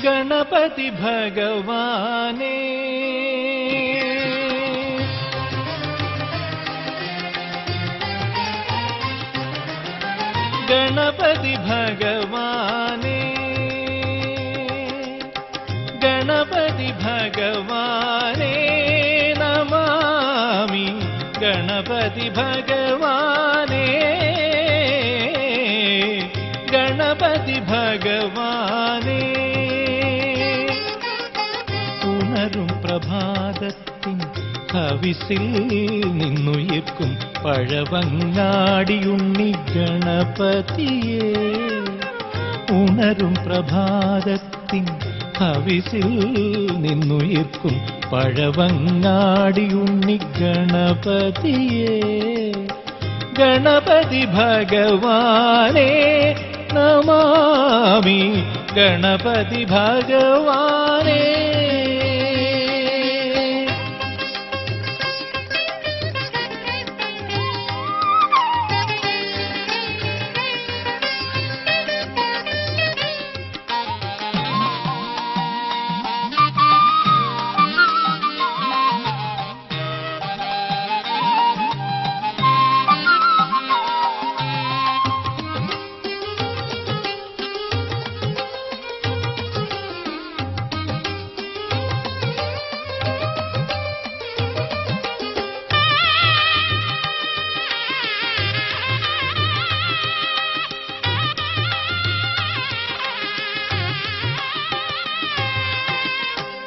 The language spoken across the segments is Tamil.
ഗണപതി ഭഗവാനേ ഗണപതി ഭഗവാനേ ഗണപതി ഭഗവാനേ നമാമി ഗണപതി ഭഗവാനേ ഗണപതി ഭഗവാനേ ഉണരും പ്രഭാതത്തിൻ ഹവിസിൽ നിന്നുയർക്കും പഴവങ്ങാടിയുണ്ണി ഗണപതിയേ ഉണരും പ്രഭാതത്തിൻ ഹവിസിൽ നിന്നുയർക്കും പഴവങ്ങാടിയുണ്ണി ഗണപതിയേ ഗണപതി ഭഗവാനേ നമാമി ഗണപതി ഭഗവാനേ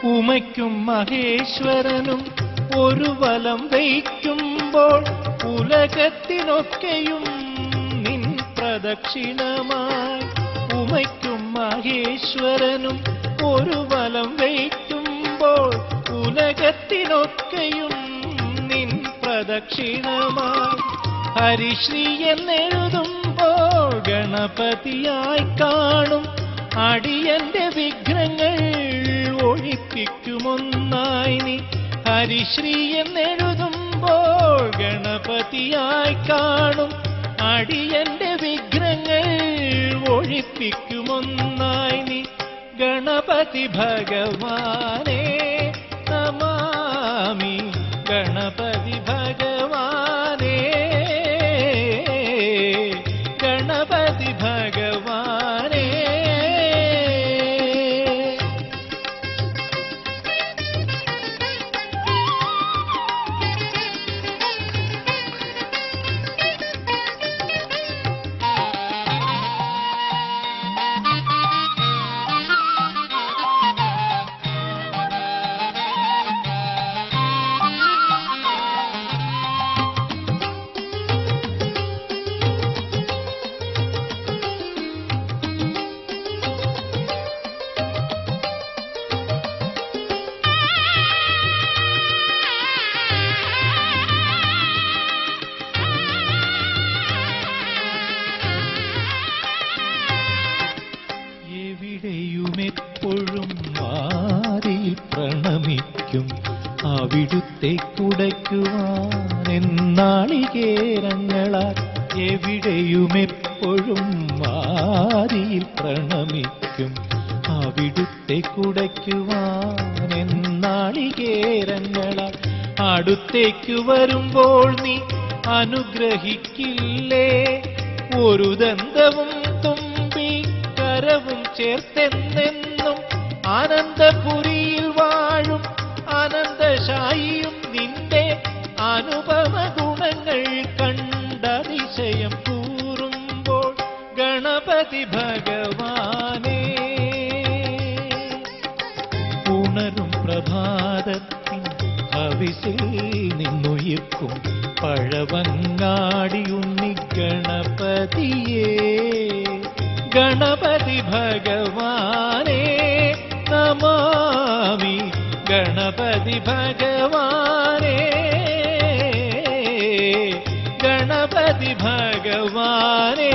ഉമയ്ക്കും മഹേശ്വരനും ഒരു വലം വയ്ക്കുമ്പോൾ ഉലകത്തിനൊക്കെയും നിൻ പ്രദക്ഷിണമായി ഉമയ്ക്കും മഹേശ്വരനും ഒരു വലം വയ്ക്കുമ്പോൾ ഉലകത്തിനൊക്കെയും നിൻ പ്രദക്ഷിണമായി ഹരിശ്രീ എന്നെഴുതുമ്പോൾ ഗണപതിയായി കാണും അടിയന്റെ വിഘ്നങ്ങൾ ഒഴിപ്പിക്കുമൊന്നായി നീ ഹരിശ്രീ എന്നെഴുതുമ്പോൾ ഗണപതിയായി കാണും അടിയന്റെ വിഘ്നങ്ങൾ ഒഴിപ്പിക്കുമൊന്നായി നീ ഗണപതി ഭഗവാനേ നമാമി ഗണപതി ഭഗവാനേ ഗണപതി ഭഗവാനേ എവിടെയുമെപ്പോഴും വാരിൽ പ്രണമിക്കും അവിടുത്തെ കുടയ്ക്കുവാൻ എന്നാളികേരങ്ങളാൽ എവിടെയുമെപ്പോഴും വാരിൽ പ്രണമിക്കും അവിടുത്തെ കുടയ്ക്കുവാൻ എന്നാളികേരങ്ങളാൽ അടുത്തേക്ക് വരുമ്പോൾ നീ അനുഗ്രഹിക്കില്ലേ ഒരു ദന്തവും തുമ്പി കരവും ചേർത്തെന്നെന്നും ആനന്ദപുരിയിൽ വാഴും ആനന്ദശായിയും നിന്റെ അനുപമ ഗുണങ്ങൾ കണ്ടതിശയം കൂറുമ്പോൾ ഗണപതി ഭഗവാനേ ഉണരും പ്രഭാതത്തിൻ ഹവിസിൽ നിന്നുയർക്കും പഴവങ്ങാടിയുണ്ണി ഗണപതിയേ ഗണപതി ഭഗവാനേ നമാമി ഗണപതി ഭഗവാനേ ഗണപതി ഭഗവാനേ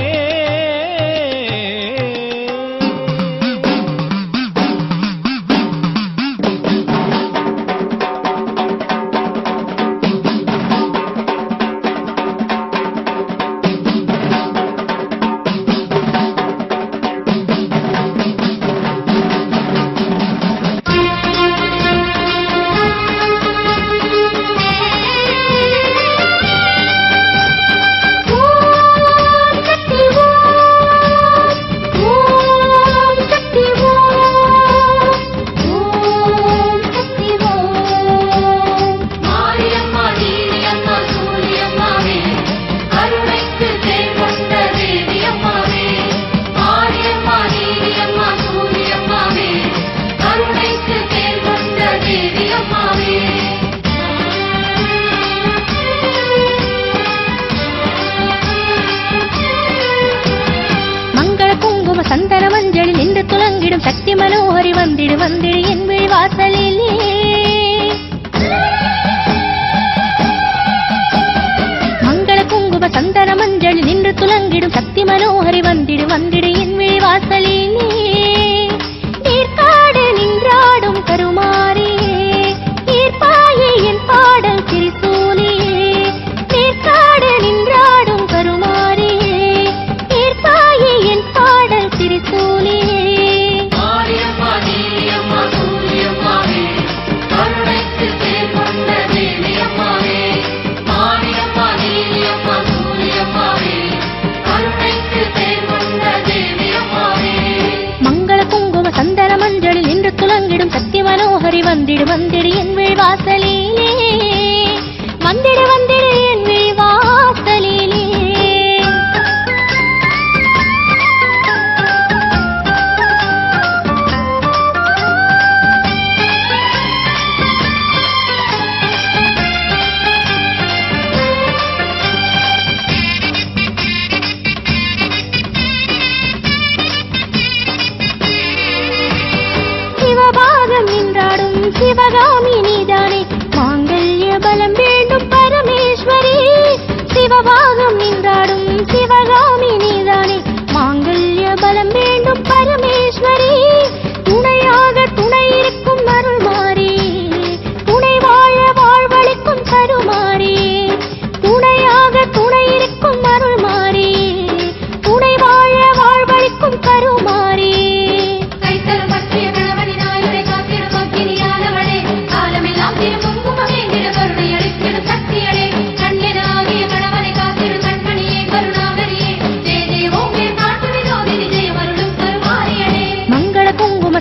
சந்தன மஞ்சளில் நின்று துலங்கிடும் சக்தி மனோஹரி வந்திடு வந்திடு என் விழி வாசலிலே. மங்கள குங்கும சந்தன மஞ்சளில் நின்று துலங்கிடும் சக்தி மனோஹரி வந்திடு வந்திடு என் விழி வாசலிலே. நீர்காடு நின்றாடும் கருமாரியே, ஈர்ப்பாயே என் பாடல் திரிசூலியே. நீர்காடு நின்றாடும் கருமாரியே, ஈர்ப்பாயே என் பாடல் திரிசூலியே. சந்தன மஞ்சளில் நின்று துலங்கிடும் சக்தி மனோஹரி வந்திடு வந்திடு என் விழி வாசலிலே. வந்திடு வந்திடு என் விழி வாசலிலே. சிவபாகம் நின்றாடும் சிவகாமி நீதானே, மாங்கல்ய பலம் வேண்டும் பரமேஸ்வரி. சிவபாகம் நின்றாடும் சிவகாமி நீதானே, மாங்கல்ய பலம் வேண்டும் பரமேஸ்வரி. துணையாக துணை இருக்கும் அருள் மாறி, துணை வாழ வாழ்வளிக்கும் கருமாறி. துணையாக துணை இருக்கும் அருள் மாறி, துணை வாழ வாழ்வளிக்கும் கருமாறி.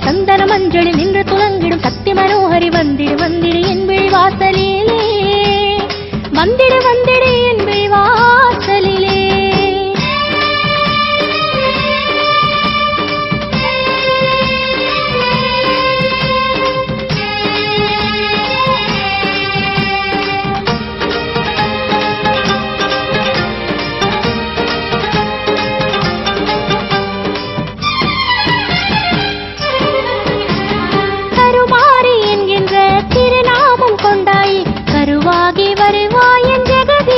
சந்தன மஞ்சளில் நின்று துலங்கிடும் சக்தி மனோஹரி வந்திடு வந்திடு என் விழி வாசலிலே. வந்திடு வந்திடு என் விழி வாசலிலே. கருமாரி என்கின்ற திருநாமம் கொண்டாய், கருவாகி வருவாய் என் ஜெகதீஸ்வரி.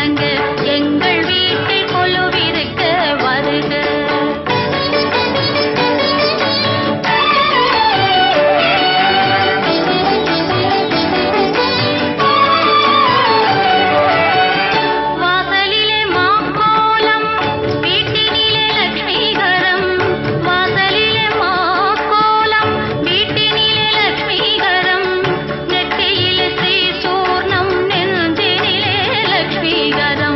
வணங்க எங்கள் வீட்டில் கொலுவிருக்க வருக. வாசலிலே மாக்கோலம் வீட்டினிலே லட்சுமிகரம், வாசலிலே மாக்கோலம் வீட்டினிலே லட்சுமிகரம், நெற்றியிலே ஸ்ரீ சூர்ணம் நெஞ்சினிலே லட்சுமிகரம்.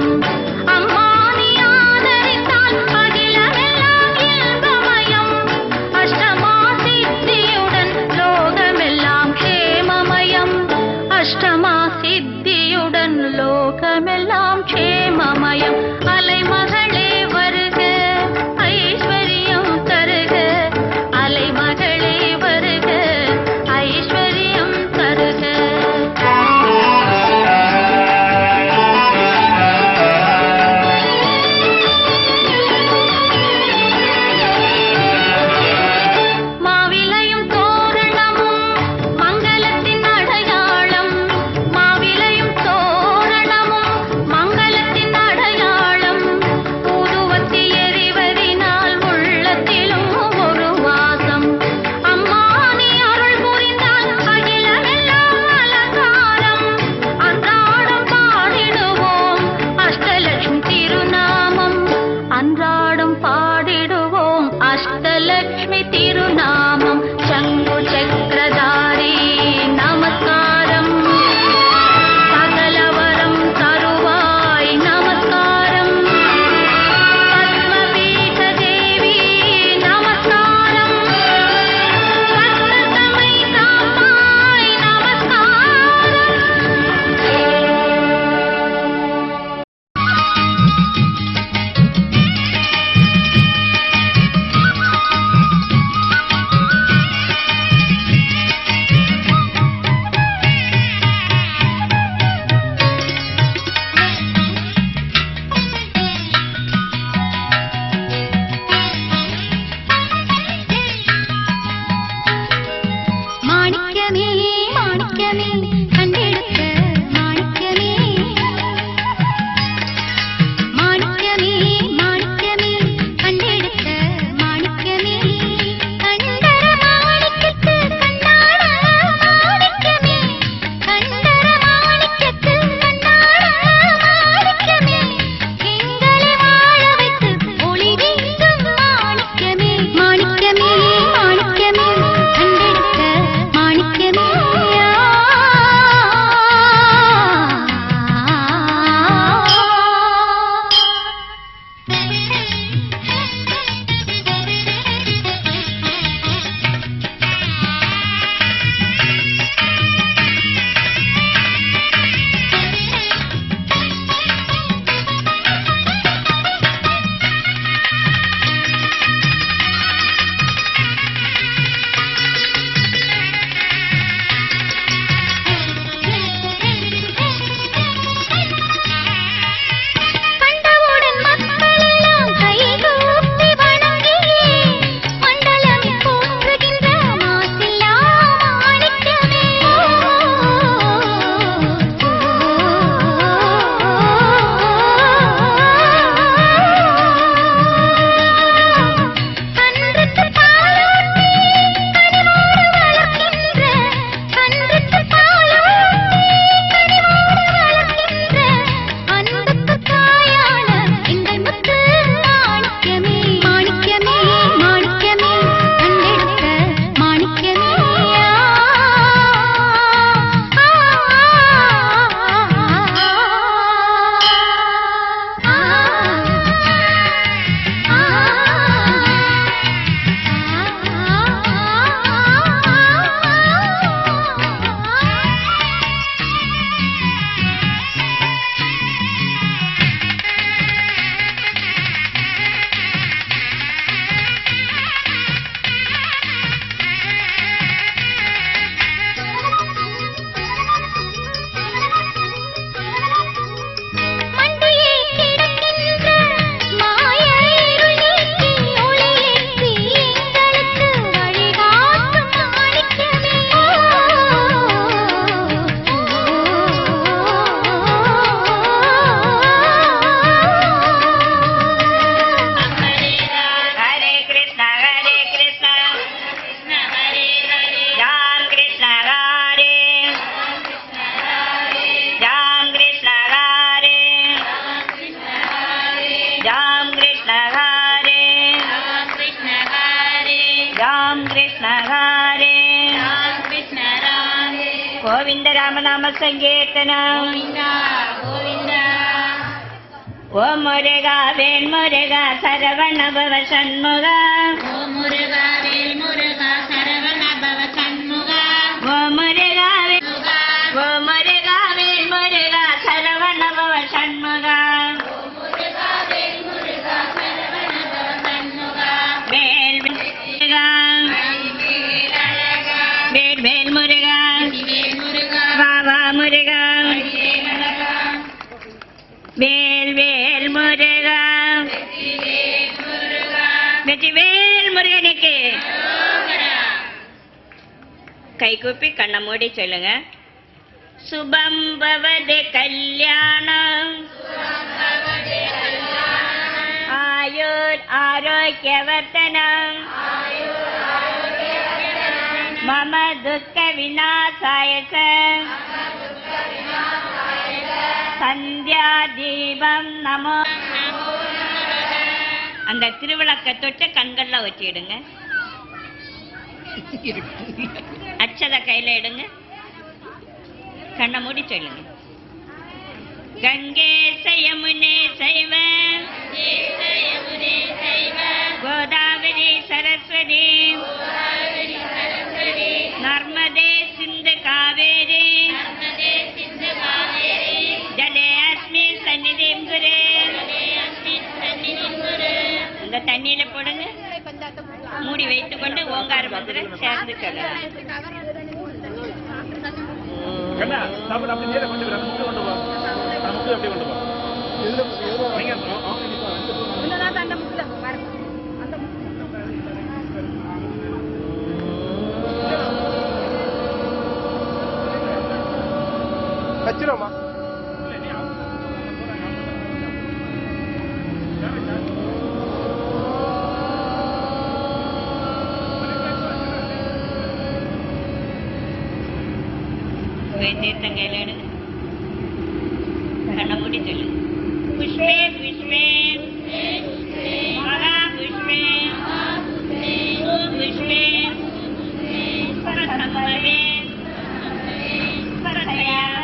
గోవింద రామనామ సంకీర్తనం. ஓம் முருகா வேல் முருகா சரவண பவ சண்முகா. ஓம் முருகா வேல் முருகா சரவண பவ சண்முகா. ஓம் முருகா ஓம் முருகா வேல் முருகா சரவண பவ சண்முகா. வேல் முருகா வேல் வேல் முருகா வா வா முருகா. வேல் வேல் முருகா வெற்றி வேல் முருகனுக்கு. கை கூப்பி கண்ணை மூடி சொல்லுங்க. சுபம் பவது கல்யாணம் ஆயுர் ஆரோக்கியவர்த்தனம் மம துக்க விநாசாய சந்தியா தீபம் நமோ. அந்த திருவிளக்க தொட்டு கண்கள்ல வச்சிடுங்க. அச்சத கையில எடுங்க. கண்ணை மூடி சொல்லுங்க. கங்கே யமுனே சைவ கோதாவரி சரஸ்வதி நர்மதே சிந்து காவேரி ஜலே அஸ்மி சந்நிதிம் குரு. இந்த தண்ணியில போடுங்க. மூடி வைத்துக் கொண்டு ஓங்கார மந்திர சேர்ந்து சொல்லலாம். வச்சிரோமா தீர்த்தங்கையில எடுங்க. கண்ணை மூடி சொல்லுங்க. புஷ்பே புஷ்பே மகா புஷ்பே புஷ்பே பரசம்பவே பரசயாவ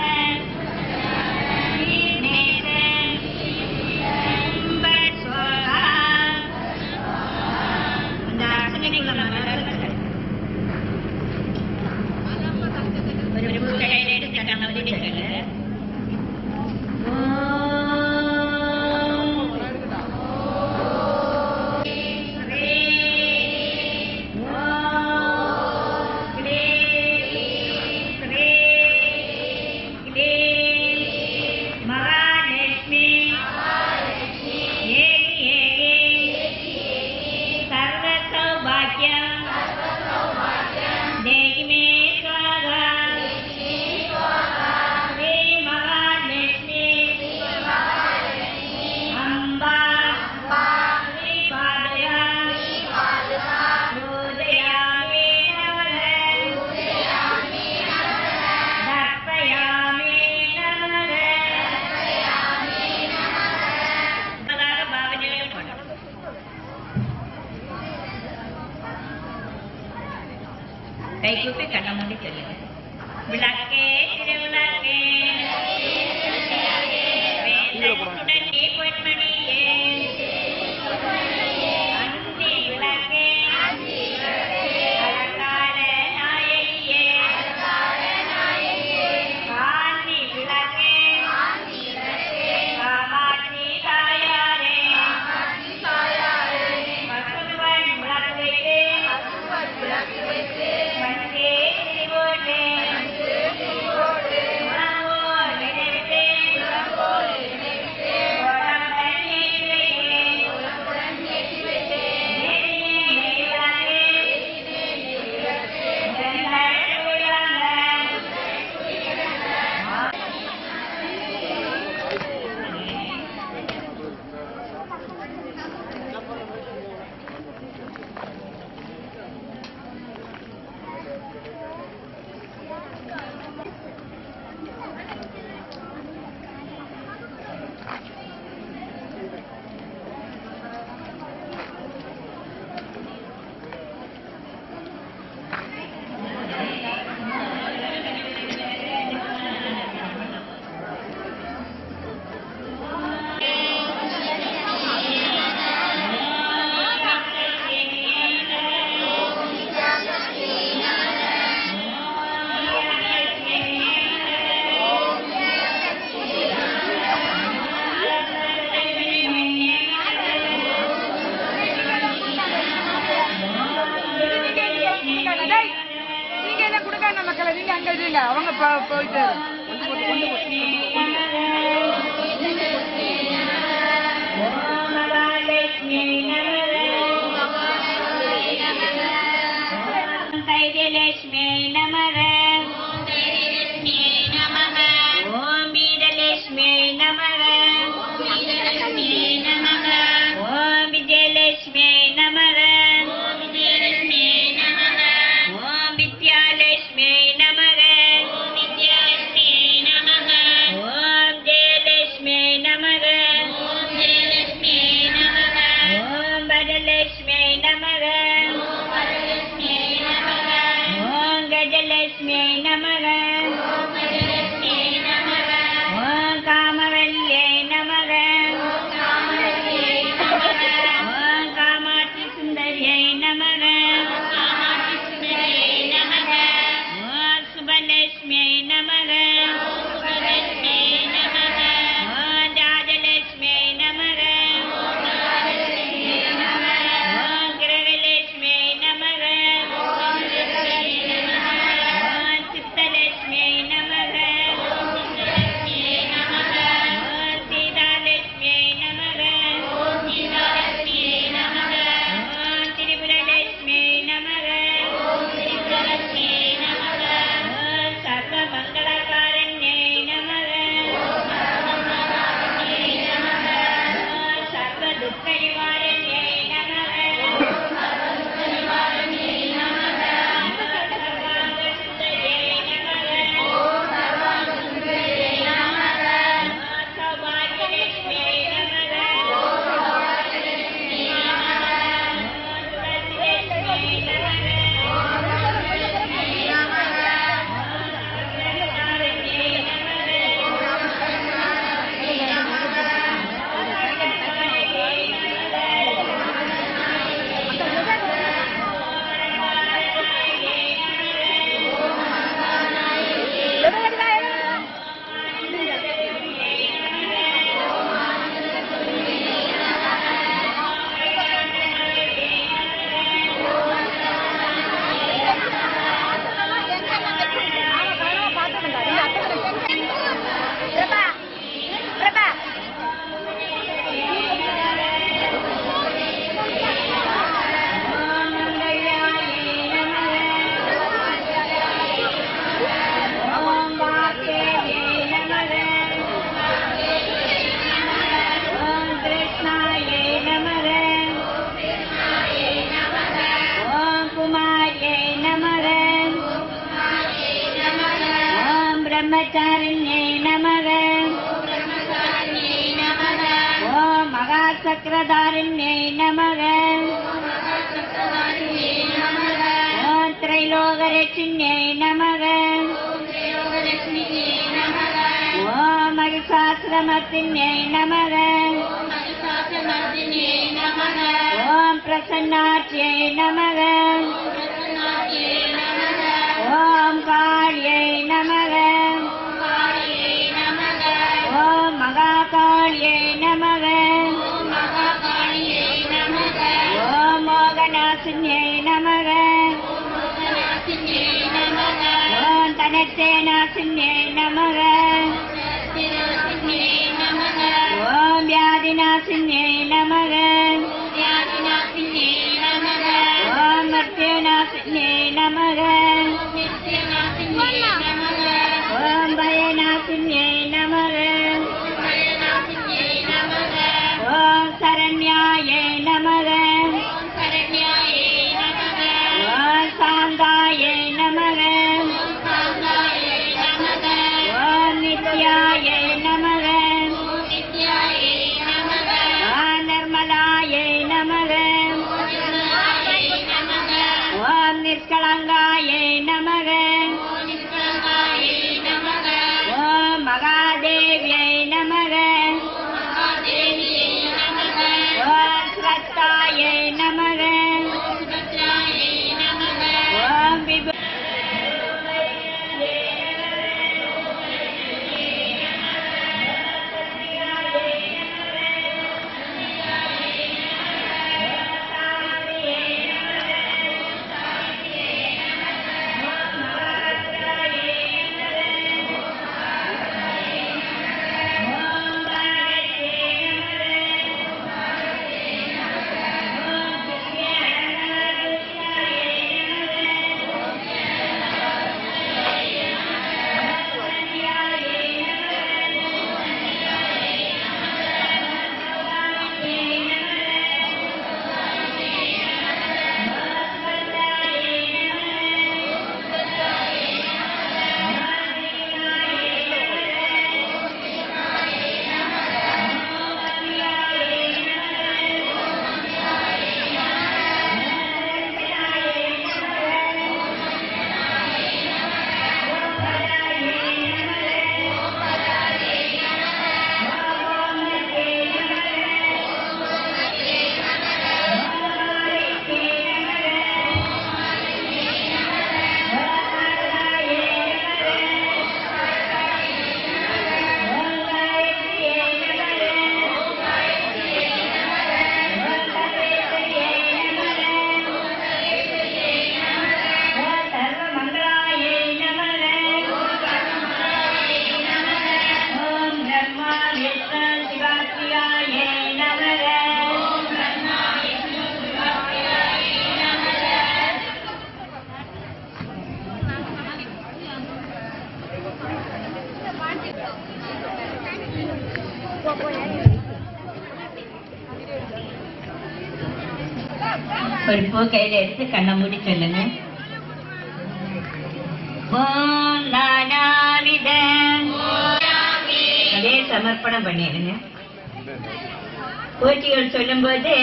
கை கூப்பி கண்ணை மூடி சொல்லுங்க. விளக்கே திருவிளக்கே வேந்தனுடன் நீ பொன்மணியே அந்தி விளக்கே அலங்கார நாயகியே காந்தி விளக்கே காமாட்சி தாயாரே பசுவன் விளக்கு வைத்து மஞ்சே திரிவோட்டே உணவோர் நினைவிட்டே உடம்பனே இல்ல அவங்க போயிட்டு தைரியலட்சுமி நமக ஓம் வீரலட்சுமி நமக ஓம் விஜயலட்சுமி நமக ஓம் வித்யாலட்சுமி நமக ஓம் ஜெயலட்சுமி நமக ஓம் வரலட்சுமி நமக ஓம் கஜலட்சுமி நமக ஓம் காமவல்லியை நமக ஓம் காமாட்சி சுந்தரியை நமக ஓம் சுபலட்சுமியை நமக ஓம் ராஜலட்சுமியை நமக ஓம் கிரகலட்சுமியை நமக ஓம் சித்தலட்சுமியை நமக ஓம் சீதாலட்சுமியை நமக ஓம் திரிபுரலட்சுமியை நமக ஓம் சர்வமங்களகாரண்யை நமக ஓம் சர்வதுக்கநிவாரண்யை நமக சர்வாங்கசுந்தரியை நமக சௌபாகியலட்சுமியை நமக துளசிலட்சுமியை ஓம் வாக்கேயே நமக ஓம் கிருஷ்ணாயே நமக ஓம் குமாரியே நமக ஓம் பிரம்மச்சாரிண்யே நமக ஓம் மகாசக்கரதாரிண்யே நமக ஓம் திரைலோகரட்சிண்யே நமக ஓம் மகிஷாசுரமர்த்தின்யை நமக ஓம் பிரசன்னாட்சியை நமக ஓம் காளியை நமக ஓம் மகாகாளியை நமக ஓம் மோகநாசின்யை நமக ஓம் தனச்சேனாசின்யை நமக ஓம் வியாதிநாசின்யை நமக ஓம் மர்த்தியநாசின்யை நமக ஓம் பயநாசின்யை நமக ஓம் சரண்யாயை நமக ஓம் சாந்தாயை நமக ஓம் நித்யாயை நமக ஒரு பூ கையில எடுத்து கண்ணை மூடி சொல்லுங்க. ஓம் நானாவிதம் அதே சமர்ப்பணம் பண்ணிடுங்க. போட்டிகள் சொல்லும் போது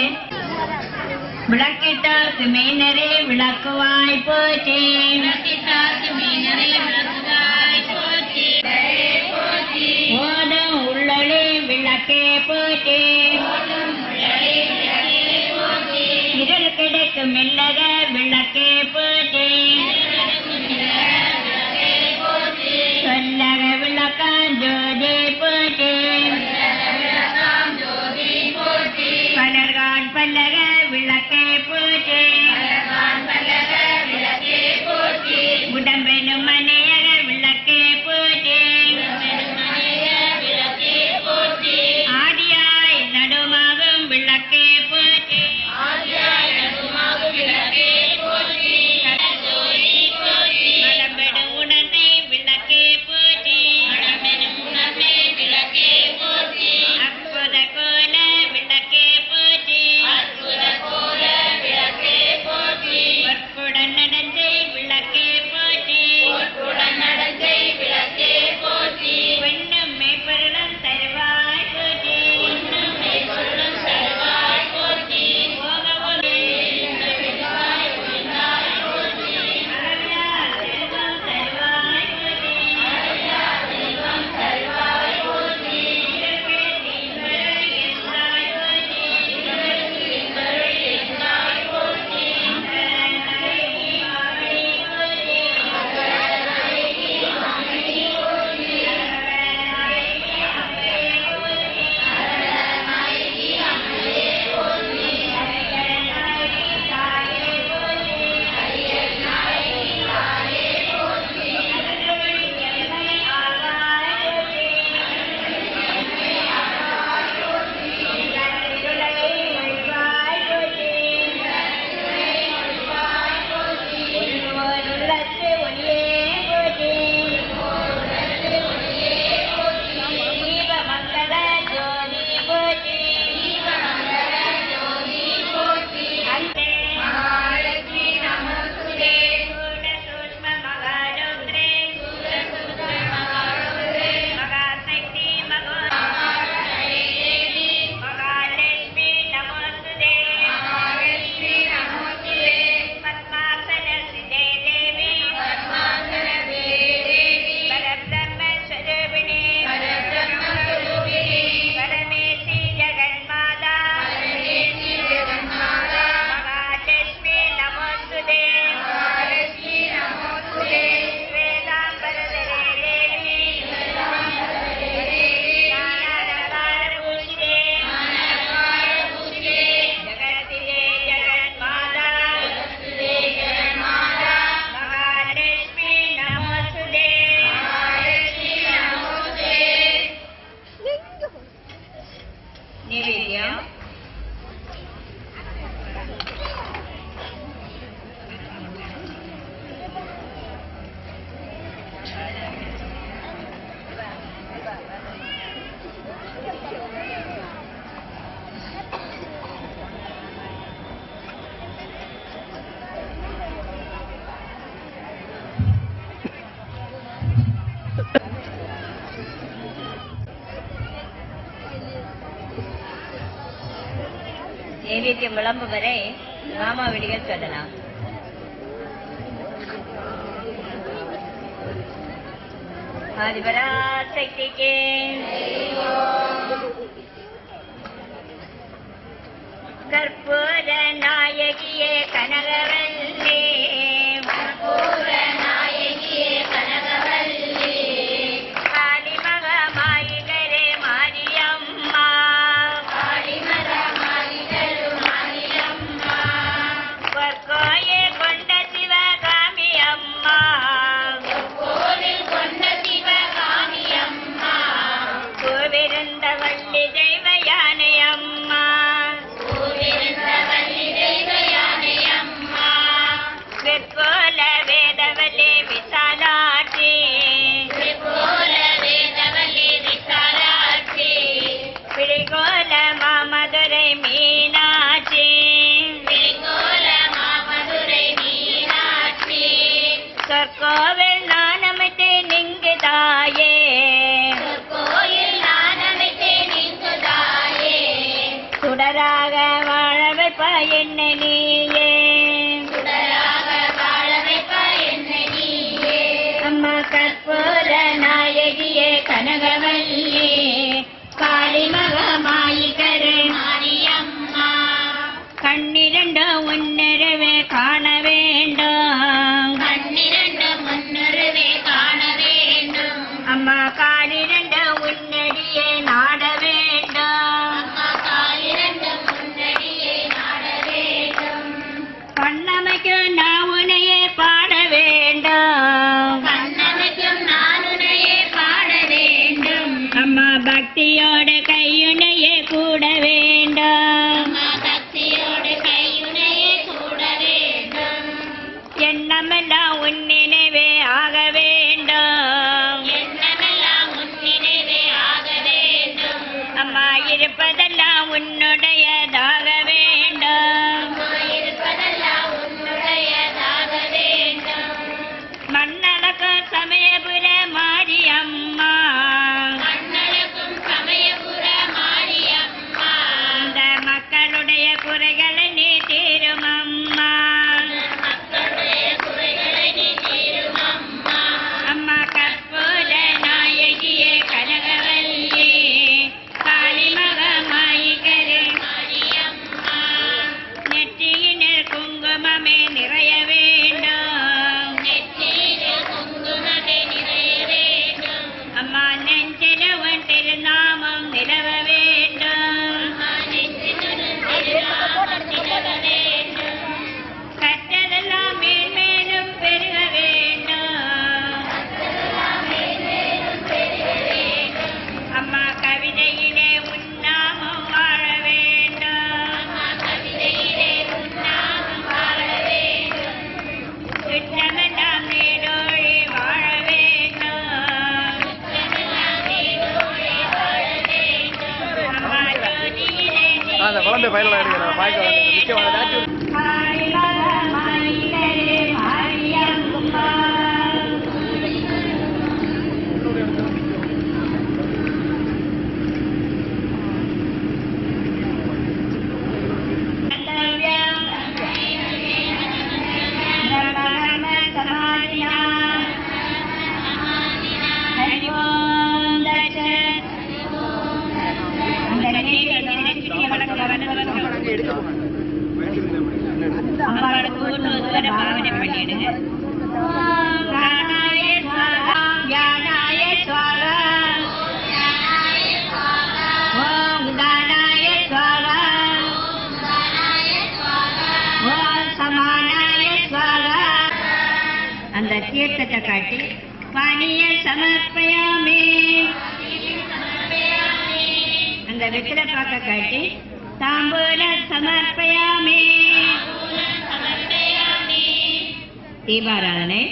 விளக்கிட்டார்க்கு மெய்னரே விளக்குவாய் போற்றி, விளக்கிட்டார்க்கு மெய்னரே விளக்குவாய் போற்றி, ஓடும் உள்ளொளி விளக்கே போற்றி, இருள் கிடைக்கும் இல்லக விளக்கே போற்றி, சொல்லக விளக்காம் ஜோதி போற்றி, பலர்கான் பல்லக விளக்கே போற்றி, உடம்பெனும் மனையக விளக்கே போற்றி, ஆதியாய் நடுமாகும் விளக்கே போற்றி, மலம்பெடும் உணர்வை விளக்கே போற்றி, அற்புத கோல விளக்கே போற்றி, பொற்புடன் நடந்தை விளக்கே போற்றி, பொன்னும் மெய்ப்பொருளும் தருவாய் போற்றி, போகவும் அளவிலா செல்வம் தருவாய் போற்றி, இதற்கு தீம்பொருள் எந்தாய் போற்றி, நைவேத்தியம். நைவேத்தியம் விளம்பும் வரை நாமாவளிகள் சொல்லலாம். ஆதிபராசக்திக்கு கற்பூர நாயகியே கனகவல்லி, காளிமக மாயிகரே மாரியம்மா, பொற்கோயில் கொண்ட சிவகாமி அம்மா, பூவிருந்த வள்ளி தெய்வ யானை அம்மா, விற்கோல வேதவல்லி விசாலாட்சி, பிடிகோல மாமதுரை மீனாட்சி, சுடராக வாழ வைப்ப என்ன நீயே அம்மா கற்பூர நாயகியே கனகவல்லியே காளிமகமாயிகரே மாரியம்மா கண்ணிரண்டு உன்னிரவே காண வேண்டும் அம்மா காலிரண்டு உன்னடியே நாட வேண்டும் கண்ணமைக்கும் நான் உன்னையே பாட வேண்டும் அம்மா பக்தியோடு கையுனையே கூட வேண்டும் எண்ணமெல்லாம் உன் நினைவே ஆக வேண்டும் அம்மா இருப்பதெல்லாம் உன்னுடையதாக வேண்டும் மண்ணளக்கும் சமயபுர மாரியம்மா இந்த மக்களுடைய குறைகளை நீ தீரும் அம்மா அம்மா கற்பூர நாயகியே கனகவல்லியே காளிமகமாயிகரே நெற்றியினில் குங்குமமே நிறைய வேண்டும் அம்மா நெஞ்சில உன் திருநாமம் நிலவ வேண்டும் கற்றதெல்லாம் மேன்மேலும் பெருக வேண்டும் அம்மா கவிதையிலே உன்னாமம் வாழ வேண்டும் சுற்றமெல்லாம் நீடோழி வாழ வேண்டும் அம்மா ஜோதியிலே அந்த குழந்தை பயிரெல்லாம் எடுக்கிறேன் பாய்க்க நிச்சயம் காளிமகமாயிகரே மாரியம்மா பாவனை பண்ணிடுங்க அந்த தீர்த்தத்தை காட்டி பாணிய சமர்ப்பயாமே அந்த வெற்றில பாக்க காட்டி தாம்பூல சமர்ப்பயாமே தீபாராதனை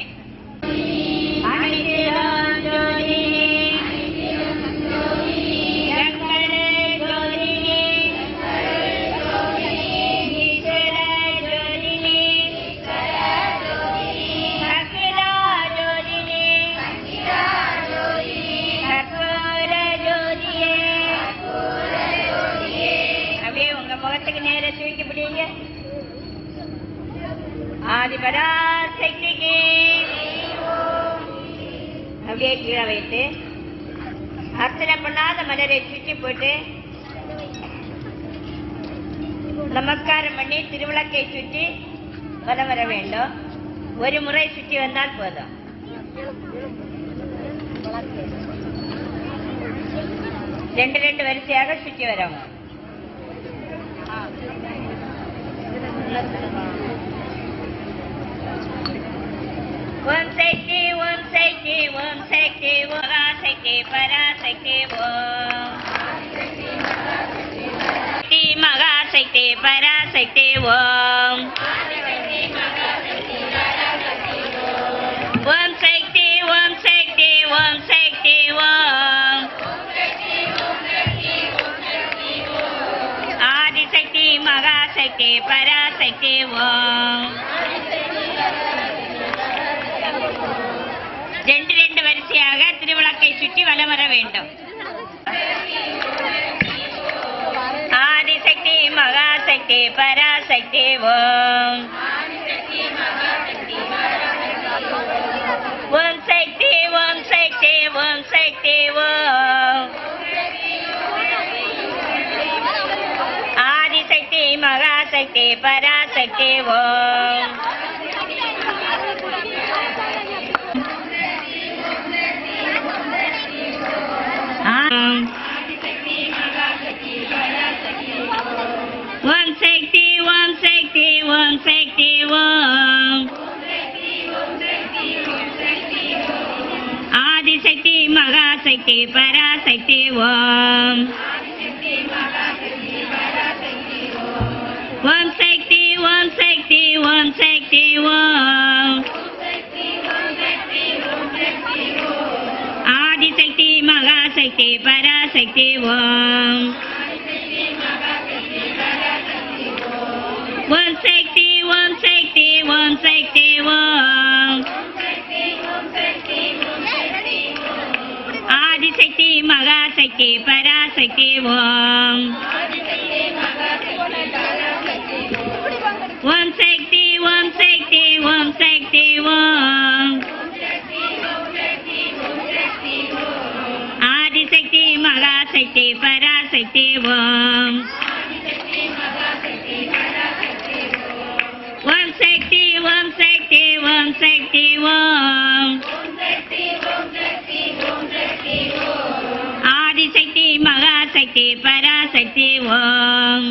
முகத்துக்கு நேர தூக்கி பிடிங்க ஆதிபராசக்திக்கு அப்படியே கீழே வைத்து அர்ச்சனை பண்ணாத மலரை சுற்றி போட்டு நமஸ்காரம் பண்ணி திருவிளக்கை சுற்றி வலம் வர வேண்டும். ஒரு முறை சுற்றி வந்தால் போதும். ரெண்டு ரெண்டு வரிசையாக சுற்றி வரவும். ஓம் சக்தி ஓம் சக்தி ஓம் சக்தி பராசக்தி பராசக்தி ஓம் சக்தி மகாசக்தி பராசக்தி ஓம் ஓம் சக்தி ஓம் சக்தி ஓம் சக்தி ஓம் ஆதிசக்தி மகாசக்தி பராசக்தி ஓம். ரெண்டு ரெண்டு வரிசையாக திருவிளக்கை சுற்றி வலம் வர வேண்டும். ஆதிசக்தி சக்தி பராசக்தி ஓம் ஓம் சக்தி ஓம் சக்தி ஓம் சக்தி ஓம் ஆதிசக்தி மகாசக்தி பராசக்தி ஓம் ஓம் சக்தி ஓம் சக்தி ஓம் சக்தி ஓம் ஆதிசக்தி மகாசக்தி பராசக்தி ஓம் ஓம் சக்தி ஓம் சக்தி ஓம் சக்தி ஓம் ஆதிசக்தி மகாசக்தி பராசக்தி ஓம் ஓம் சக்தி ஓம் சக்தி ஓம் சக்தி ஓம் ஆதிசக்தி மகாசக்தி பராசக்தி ஓம் ஓம் சக்தி ஓம் சக்தி ஓம் சக்தி ஓம் ஆதிசக்தி மகாசக்தி பராசக்தி ஓம் ஓம் சக்தி ஓம் சக்தி ஓம் சக்தி ஓம் ஆதிசக்தி மகாசக்தி பராசக்தி ஓம்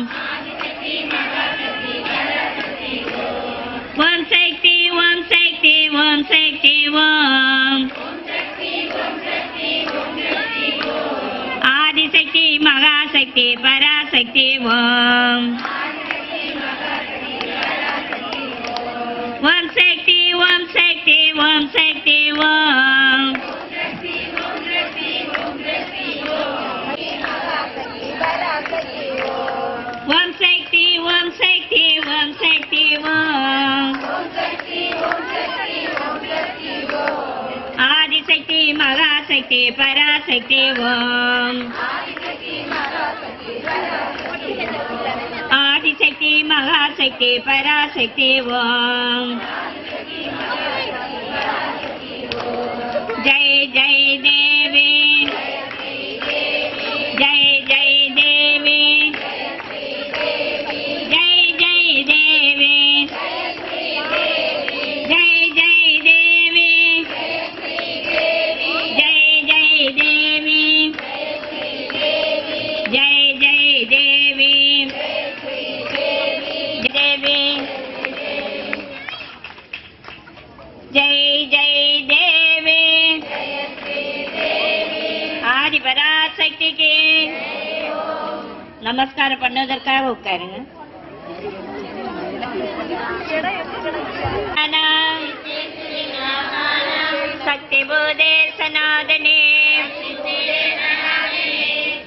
ஓம் சக்தி ஓம் சக்தி ஓம் சக்தி ஓம் ஆதிசக்தி மகாசக்தி பராசக்தி ஓம் ஓம் சக்தி ஓம் சக்தி ஓம் சக்தி ஓம் ஓம் சக்தி ஓம் சக்தி ஓம் சக்தி ஓம் ஆதிசக்தி மகாசக்தி பராசக்தி ஓம் ஆதிசக்தி மகாசக்தி பராசக்தி ஓம் ஜெய ஜெய தேவி ஜெய ஜெய தேவி ஜெய ஜெய தேவி ஜெய ஜெய தேவி ஜெய ஜெய தேவி ஜெய ஜெய தேவி தேவி ஜெய ஜெய தேவி ஆதி பராசக்திக்கு நமஸ்காரம் பண்ணுவதற்காக உட்காருங்க. சக்தி பூதே சனாதனே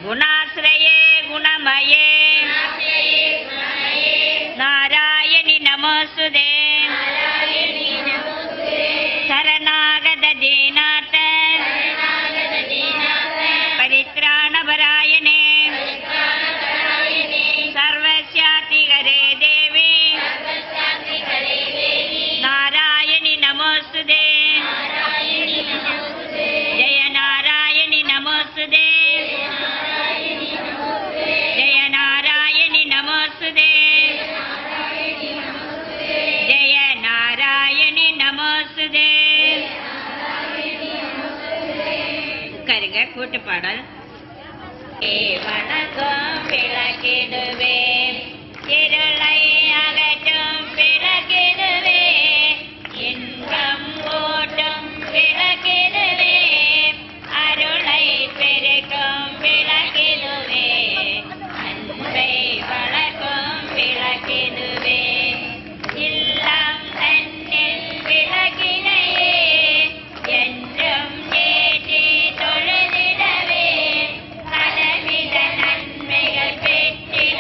குணாசிரயே குணமயே நாராயணி நமோஸ்துதே சரணாகத தீநாத பரித்ராணபராயணே சர்வஸ்யாதி ஹரே தேவி நாராயணி நமோஸ்துதே ஜெய நாராயணி நமோஸ்துதே ஜெய நாராயணி நமோஸ்துதே ஜெய நாராயணி நமோஸ்துதே. உட்காருங்க. கூட்டு பாடல். வணக்கம் விளக்கிடுவேன் இருளை அகற்றும் விளக்கிடுவேன் இன்பம் ஓட்டும் விளக்கிடுவேன் அருளை பெருக்கும் விளக்கிடுவேன் அன்பை வளர்க்கும் விளக்கிடுவேன் இல்லம் தன்னில் விளக்கினையே என்றும் ஏற்றி தொழுதிடவே பலவித நன்மைகள் பெற்றிட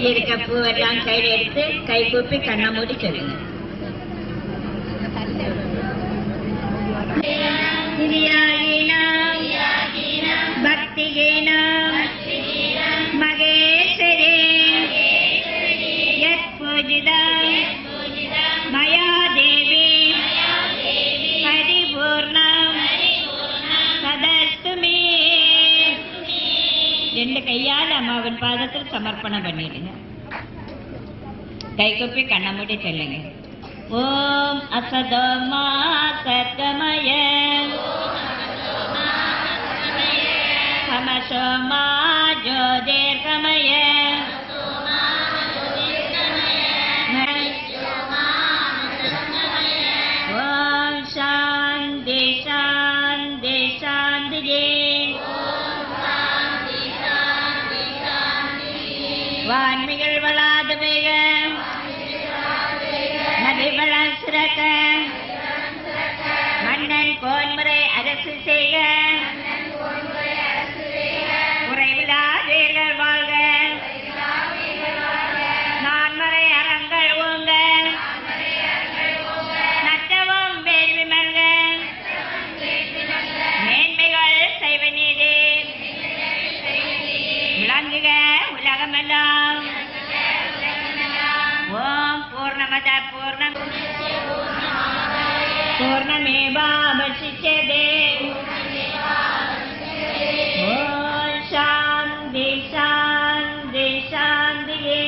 இருக்க பூவெல்லாம் கையில் எடுத்து கை கூப்பி கண்ணை மூடி சொல்லுங்க. பக்திகீனம் மகேஸ்வரி யத் பூஜிதம் மயா தேவி பரிபூர்ணம் சதஸ்துமே. ரெண்டு கையால் அம்மாவின் பாதத்தில் சமர்ப்பணம் பண்ணிடுங்க. கை கூப்பி கண்ணை மூடி சொல்லுங்க. ஓம் அசதோமா சத்கமய சமசோமா ஜோதிர்கமய ஓம் சாந்தி சாந்தி சாந்தியே. வான்மிகள் வளாத பெய்க, நதி வளம் சிறக்க, மன்னன் போன்முறை அரசு செய்க, குறைவில்லாதீர்கள் வாழ்க, நான்மறை அறங்கள் ஓங்க, நற்றவும் வேள்வி மல்க, மேன்மைகள் செய்வ நீதி விளங்குக உலகமெல்லாம். ஓம் பூர்ணமத பூர்ணமேவாவசிஷ்யதே. ஓம் சாந்தி சாந்தி சாந்தியே.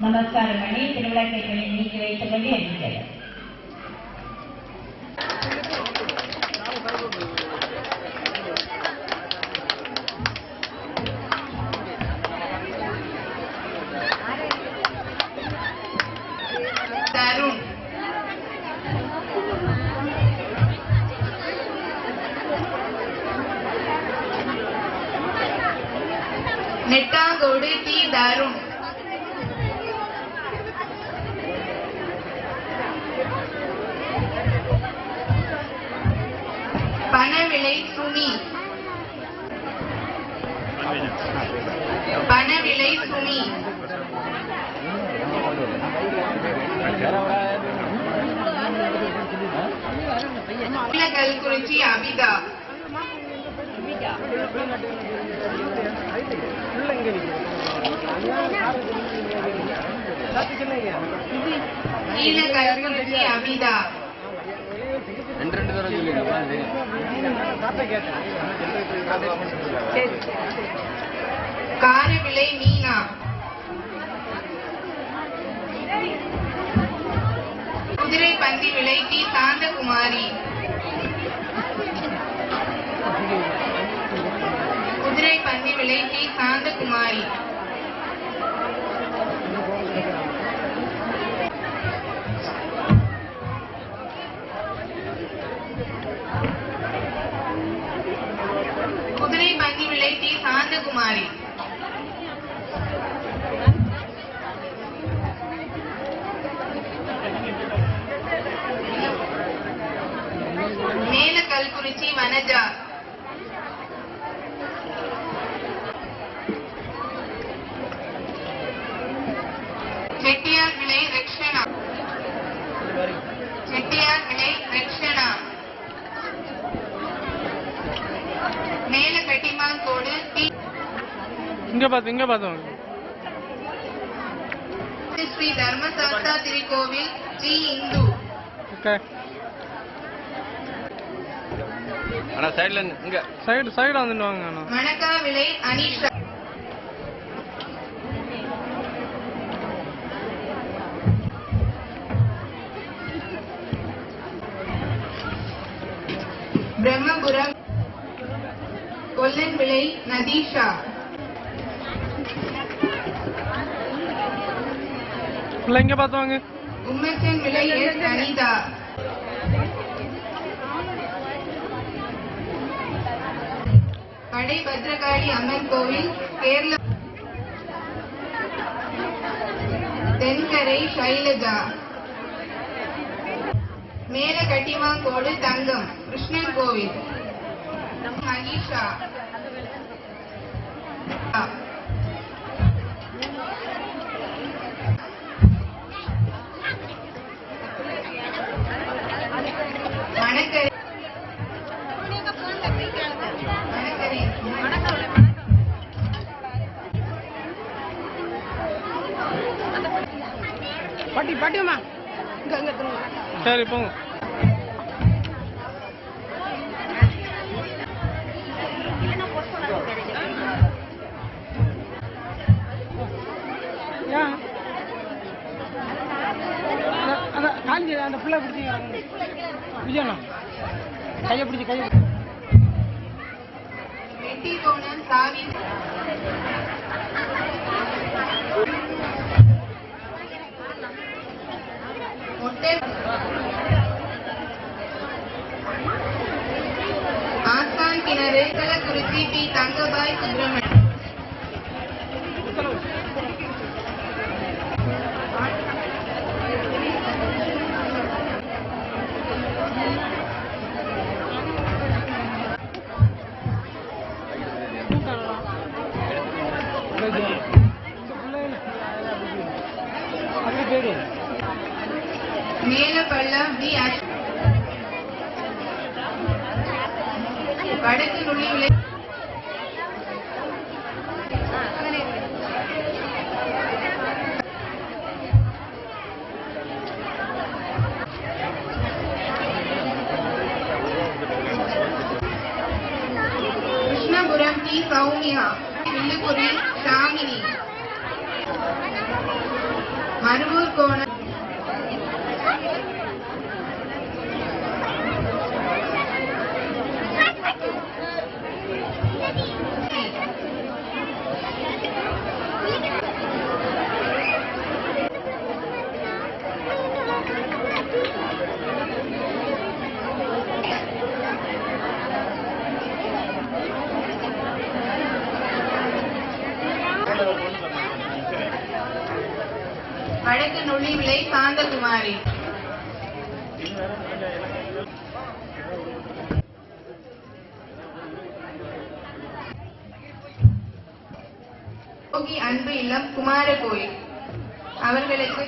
நமஸ்காரம் பண்ணி திருவிழாக்களை நீக்கி வைத்துக் கொண்டு இருக்கிறார். தருண் நெட்டாங்கோடு டி தருண் பணவிலை சுமி பணவிலை சுமி கல்குறிச்சி அபிதா கல்குறிச்சி அபிதா காரவிலை மீனா குதிரை பந்தி விலை டி சாந்தகுமாரி குதிரை பந்தி விலை டி சாந்தகுமாரி குதிரை பந்தி விலை டி சாந்தகுமாரி இங்க பார்த்தோம். ஸ்ரீ தர்மசாஸ்தா திருக்கோவில் ஸ்ரீ இந்து. ஓகே. அண்ணா சைடுல இங்க சைடு வந்துட்டு வாங்க அண்ணா. மணக்காவிளை அனிஷா. பிரம்மபுரம் கொல்லன்விளை நதீஷா. இல்ல இங்க பார்த்தவாங்க. உம்மச்சன் விளை எஸ் அனிதா. கடை பத்ரகாளி அம்மன் கோவில் கேரளா. தென்கரை சைலஜா. மேல கட்டிமாங்கோடு தங்கம் கிருஷ்ணன் கோவில் மகிஷா. மணக்கரை பாட்டியம்மா சரி போங்க. அந்த பிள்ளை பிடிச்சி விஜயண்ணா கையை பிடிச்சி வெட்டி கோணம் சாவி. ஆஸ்தான் கிணறு கள்ளக்குறிச்சி பி தங்கபாய் சுப்பிரமணியன். மேலப்பள்ளம் வி வடக்கு நுழி விளை. கிருஷ்ணபுரம் டி சௌமியா. வில்லுபுரி ஷாமினி. மருவூர் கோணம் வடக்கு நுழி விளை சாந்தகுமாரி. யோகி அன்பு இல்லம் குமார கோயில். அவர்களுக்கு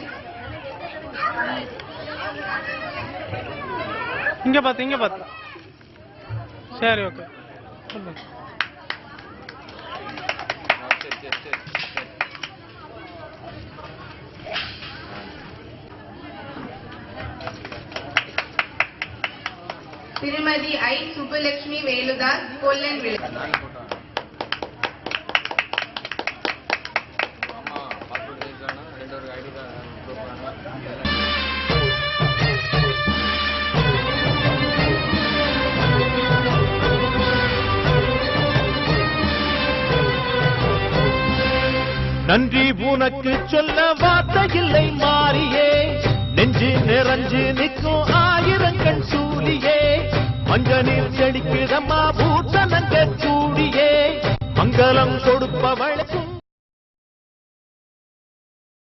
இங்க பார்த்து சரி ஓகே. திருமதி ஐ சுப்புலட்சுமி வேலுதாஸ் கொல்லன் விளை. நன்றி உனக்கு சொல்ல வார்த்தை இல்லை மாறியே, நெஞ்சு நிறைஞ்சு நிற்கும் ஆயிரங்கண் சூழியே, மஞ்ச நீர் செடிக்குதம்மா பூசணங்க சூடியே, மங்களம் கொடுப்பவளுக்கும்